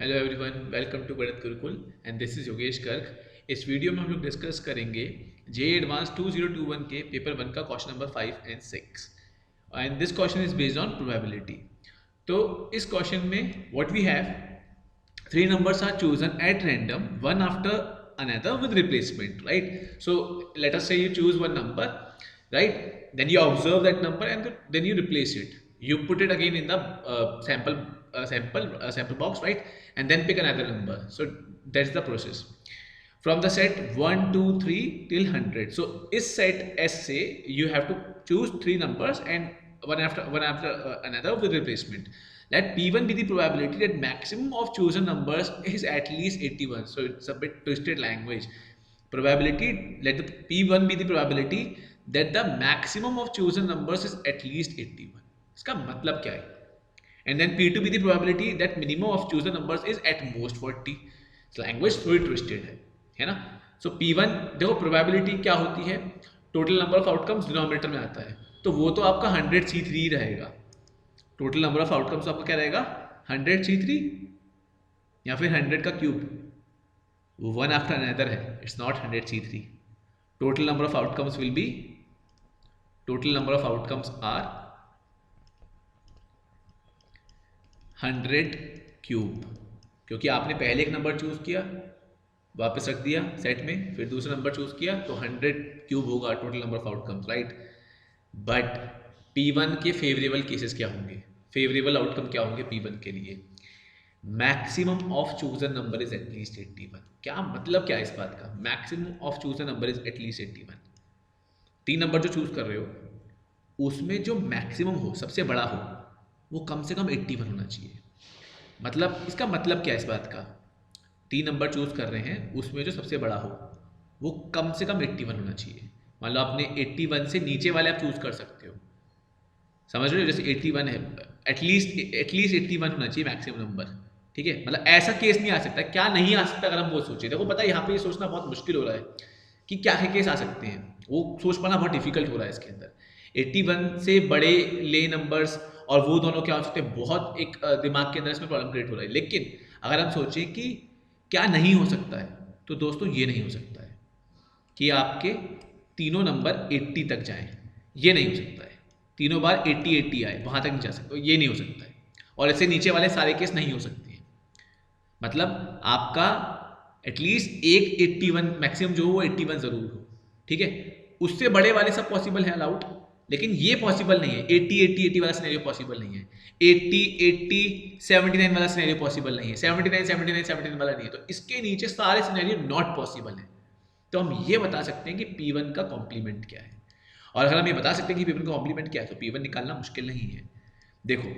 Hello everyone, welcome to गणित Gurukul and this is Yogesh Garg. इस video में हम लोग डिस्कस करेंगे जे एडवांस 2021 के पेपर 1 का question number 5 and 6 and this question is based on probability. तो इस क्वेश्चन में what we have, three numbers are chosen at random, one after another with replacement, right? So let us say you choose one number, right? Then you observe that number and then you replace it. You put it again in the sample box, right? And then pick another number. So that's the process from the set 1 2 3 till 100. So is set S say you have to choose three numbers and one after another with replacement. Let P1 be the probability that maximum of chosen numbers is at least 81. So it's a bit twisted language. Probability, let the P1 be the probability that the maximum of chosen numbers is at least 81. इसका मतलब क्या है? And then P2 be the probability that minimum of chosen numbers is at most 40. Language थोड़ी twisted है ना? सो P1 देखो, probability क्या होती है? Total number of outcomes denominator में आता है, तो वो तो आपका 100C3 रहेगा। टोटल नंबर ऑफ आउटकम्स आपका क्या रहेगा? 100C3 या फिर 100 का क्यूब, वो वन आफ्टर अनदर है, it's not 100C3। Total number of outcomes will be, total number of outcomes are 100 cube, क्योंकि आपने पहले एक नंबर चूज किया, वापस रख दिया सेट में, फिर दूसरा नंबर चूज किया, तो 100 क्यूब होगा total number of outcomes, right? But P1 के फेवरेबल केसेस क्या होंगे? फेवरेबल आउटकम क्या होंगे P1 के लिए? Maximum of chosen number is at least 81। क्या मतलब क्या है इस बात का? Maximum of chosen number is at least 81। तीन नंबर जो चूज कर रहे हो उसमें जो मैक्सिमम हो, सबसे बड़ा हो, वो कम से कम 81 होना चाहिए। मतलब इसका मतलब क्या है इस बात का? तीन नंबर चूज कर रहे हैं, उसमें जो सबसे बड़ा हो वो कम से कम 81 होना चाहिए। मान लो आपने 81 से नीचे वाले आप चूज कर सकते हो, समझ रहे हो? जैसे 81 है, एटलीस्ट 81 होना चाहिए मैक्सिमम नंबर, ठीक है? मतलब ऐसा केस नहीं आ सकता। क्या नहीं आ सकता अगर हम वो सोचें? देखो पता है, यहाँ पे ये सोचना बहुत मुश्किल हो रहा है कि क्या है केस आ सकते हैं, वो सोच पाना बहुत डिफिकल्ट हो रहा है इसके अंदर। 81 से बड़े ले नंबर्स और वो दोनों क्या हो सकते हैं, बहुत एक दिमाग के अंदर इसमें प्रॉब्लम क्रिएट हो रहा है। लेकिन अगर हम सोचें कि क्या नहीं हो सकता है, तो दोस्तों ये नहीं हो सकता है कि आपके तीनों नंबर 80 तक जाएं। ये नहीं हो सकता है। तीनों बार 80 आए, वहां तक नहीं जा सकते, ये नहीं हो सकता है। और इससे नीचे वाले सारे केस नहीं हो सकते हैं। मतलब आपका एटलीस्ट एक 81 मैक्सिमम जो हो वो 81 जरूर हो, ठीक है? उससे बड़े वाले सब पॉसिबल है, अलाउड, लेकिन ये पॉसिबल नहीं है। 80 वाला सिनेरियो पॉसिबल नहीं है। 80 79 वाला सिनेरियो पॉसिबल नहीं है। 79 वाला नहीं है। तो इसके नीचे सारे सिनेरियो नॉट पॉसिबल है। तो हम ये बता सकते हैं कि P1 का कॉम्प्लीमेंट क्या है। और अगर हम ये बता सकते हैं कि P1 का कॉम्प्लीमेंट क्या है, तो P1 निकालना मुश्किल नहीं है। देखो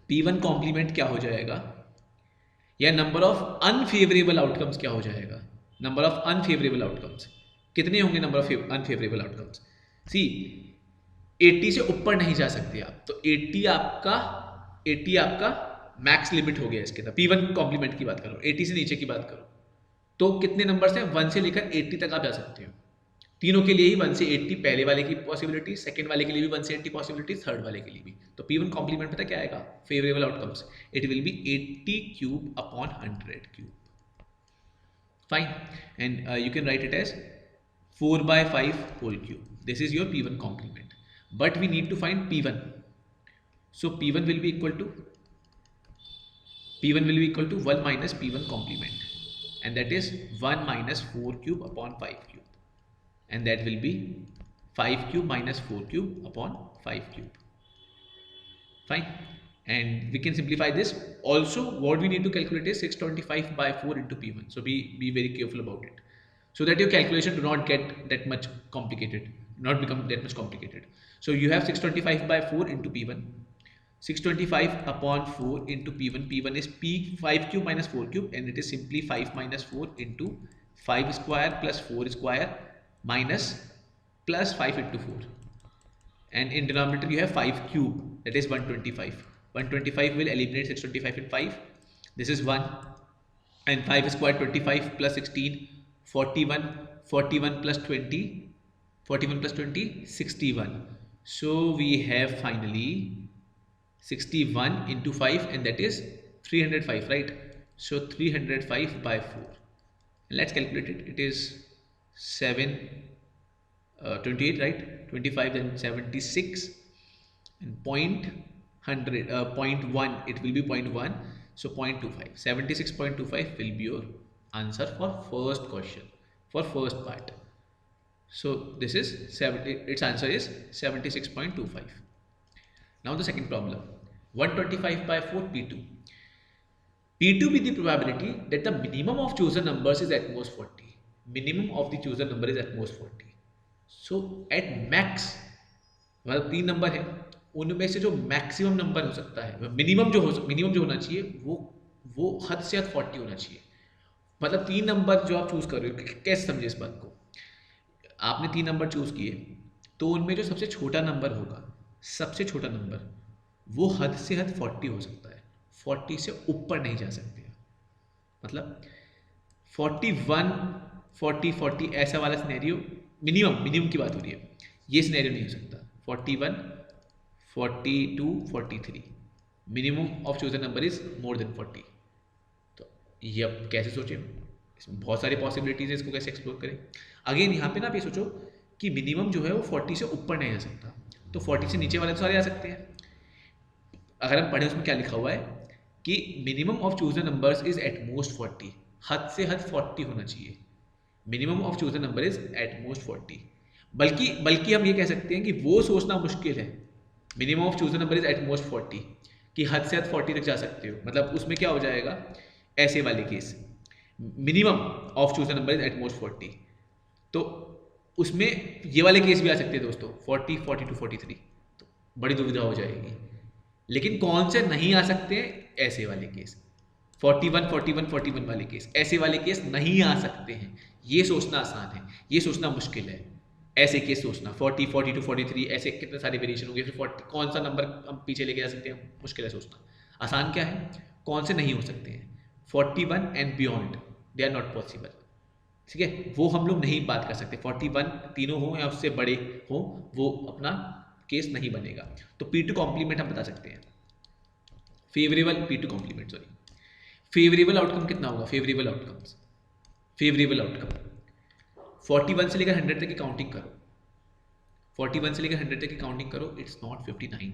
P1 कॉम्प्लीमेंट क्या हो जाएगा, या नंबर ऑफ अनफेवरेबल आउटकम्स क्या हो जाएगा? नंबर ऑफ अनफेवरेबल आउटकम्स कितने होंगे? नंबर ऑफ अनफेवरेबल आउटकम्स, सी 80 से ऊपर नहीं जा सकते आप, तो 80 आपका मैक्स लिमिट हो गया इसके अंदर। P1 कॉम्प्लीमेंट की बात करो, 80 से नीचे की बात करो, तो कितने नंबर हैं? 1 से लेकर 80 तक आप जा सकते हो। तीनों के लिए ही 1 से 80, पहले वाले की पॉसिबिलिटी, सेकंड वाले के लिए भी 1 से 80 पॉसिबिलिटी, थर्ड वाले के लिए भी। तो P1 कॉम्प्लीमेंट पता क्या आएगा? Favourable outcomes, it will be 80 cube upon 100 cube. Fine, and you can write it as 4/5 whole cube. This is your P1 complement, but we need to find P1। So P1 will be equal to 1 minus P1 complement, and that is 1 minus 4 cube upon 5 cube, and that will be 5 cube minus 4 cube upon 5 cube. Fine, and we can simplify this. Also what we need to calculate is 625/4 into P1. So be very careful about it, so that your calculation do not get that much complicated, not become that much complicated. So you have 625/4 into P1, 625 upon 4 into P1. P1 is 5 cube minus 4 cube, and it is simply 5 minus 4 into 5 square plus 4 square minus plus 5 into 4. And in denominator you have 5 cube, that is 125. 125 will eliminate 625 in 5. This is 1. And 5 square 25 plus 16, 41. 41 plus 20, 41 plus 20, 61. So we have finally 61 into 5, and that is 305, right? So 305 by 4. Let's calculate it. It is 28, right? 25, then 76, and point 1, it will be point 1. So 0.25, 76.25 will be your answer for first question, for first part. So this is 70, its answer is 76.25. Now the second problem, 125 by 4 P2. P2 with the probability that the minimum of chosen numbers is at most 40. Minimum of the chosen number is at most 40. So at max, मतलब 3 number है, उनमें से जो maximum number हो सकता है, minimum जो होना चाहिए वो हद से हद 40 होना चाहिए. मतलब 3 नंबर जो आप चूज कर रहे हो, कैसे समझे इस बात को. आपने 3 नंबर चूज किए, तो उनमें जो सबसे छोटा नंबर होगा, सबसे छोटा नंबर, वो हद से हद 40 हो सकता है. 40 से ऊपर नहीं जा सकते. मतलब 41, 40 ऐसा वाला सिनेरियो, मिनिमम की बात हो रही है, ये सिनेरियो नहीं हो सकता. 41, 42, 43, minimum of chosen number is more than 40. तो ये अब कैसे सोचें, इसमें बहुत सारी पॉसिबिलिटीज है, इसको कैसे एक्सप्लोर करें. अगेन यहाँ पे ना आप ये सोचो कि मिनिमम जो है वो 40 से ऊपर नहीं आ सकता, तो 40 से नीचे वाले तो सारे आ सकते हैं. अगर हम पढ़ें उसमें क्या लिखा हुआ है कि minimum of chosen numbers is at most 40, हद से हद 40 होना चाहिए. Minimum of chosen number is at most 40. बल्कि हम ये कह सकते हैं कि वो सोचना मुश्किल है, minimum of chosen number is at most 40, कि हद से हद 40 तक जा सकते हो. मतलब उसमें क्या हो जाएगा, ऐसे वाले case, minimum of chosen number is at most 40, तो उसमें ये वाले केस भी आ सकते हैं दोस्तों, 40, 42, 43. तो बड़ी दुविधा हो जाएगी. लेकिन कौन से नहीं आ सकते हैं, ऐसे वाले केस, 41, 41, 41 वाले केस, ऐसे वाले केस नहीं आ सकते हैं. ये सोचना आसान है, ये सोचना मुश्किल है. ऐसे केस सोचना 40, 42, 43, ऐसे कितने सारे वेरिएशन होंगे, फिर 40 कौन सा नंबर हम पीछे लेके जा सकते हैं, मुश्किल है सोचना. आसान क्या है, कौन से नहीं हो सकते हैं, 41 and beyond they are not possible. ठीक है, वो हम लोग नहीं बात कर सकते. 41 तीनों हो या उससे बड़े हो, वो अपना केस नहीं बनेगा. तो P2 कॉम्प्लीमेंट हम बता सकते हैं, favourable P2 complement, sorry, favourable outcome कितना होगा, फेवरेबल आउटकम 41 से लेकर 100 तक की काउंटिंग करो, 41 से लेकर 100 तक की काउंटिंग करो, इट्स नॉट 59,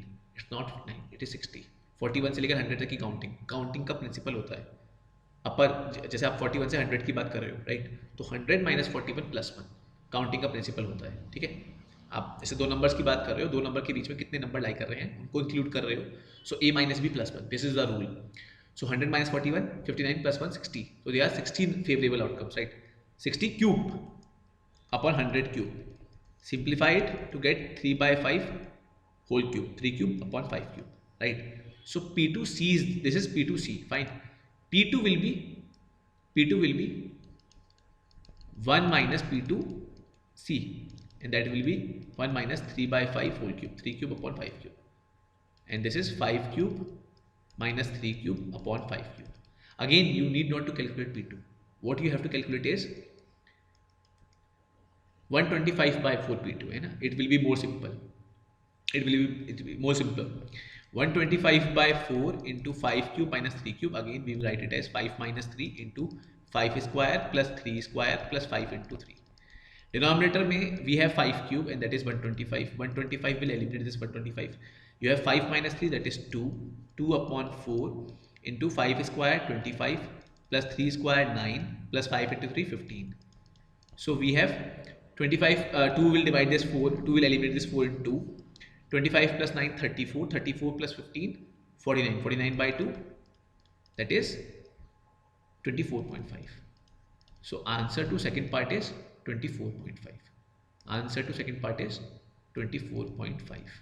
इट इज 60. 41 से लेकर 100 तक की काउंटिंग का प्रिंसिपल होता है अपर, जैसे आप 41 से 100 की बात कर रहे हो, राइट, तो 100 माइनस 41 प्लस 1 काउंटिंग का प्रिंसिपल होता है. ठीक है, आप जैसे दो नंबर्स की बात कर रहे हो, दो नंबर के बीच में कितने नंबर लाई कर रहे हैं उनको इंक्लूड कर रहे हो. So a minus b plus 1, this is the rule. So 100 minus 41, 59 plus 1, 60. तो they are 16 favourable outcomes, right. 60 cube upon 100 cube, simplified to get 3 by 5 whole cube, 3 cube upon 5 cube, right. So P2C is, this is P2C, fine. P2 will be 1 minus P2C, and that will be 1 minus 3 by 5 whole cube, 3 cube upon 5 cube, and this is 5 cube minus 3 cube upon 5 cube. Again, you need not to calculate P2. What you have to calculate is 125 by 4 P2 है ना, it will be more simple. It will be more simple. 125 by 4 into 5 cube minus 3 cube. Again, we will write it as 5 minus 3 into 5 square plus 3 square plus 5 into 3. Denominator में we have 5 cube and that is 125. 125 will eliminate this 125. You have 5 minus 3, that is 2. 2 upon 4 into 5 square 25 plus 3 square 9 plus 5 into 3 15. So we have 25, 2 will divide this 4, 2 will eliminate this 4 into 2. 25 plus 9, 34, 34 plus 15, 49, 49 by 2, that is 24.5. So answer to second part is 24.5. Answer to second part is 24.5.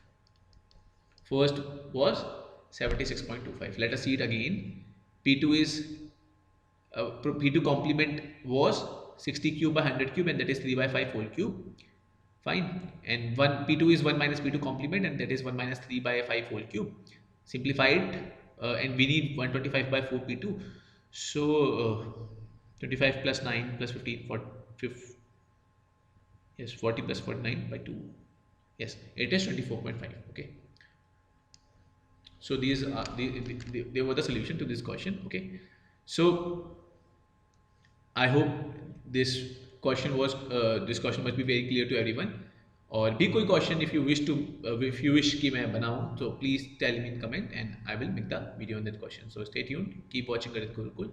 First was 76.25. Let us see it again. P2 is P2 complement was 60 cube by 100 cube, and that is 3 by 5 whole cube. Fine. And P2 is 1 minus P2 complement, and that is 1 minus 3 by 5 whole cube. Simplified, and we need 125 by 4 P2. So 25 plus 9 plus 15, 40, yes, 40 plus 49 by 2. Yes, it is 24.5. Okay. So these are they were the solution to this question. Okay. So I hope this this question must be very clear to everyone. और भी कोई question if you wish कि मैं बनाऊँ, so please tell me in comment and I will make the video on that question. So stay tuned, keep watching Garit Gurukul.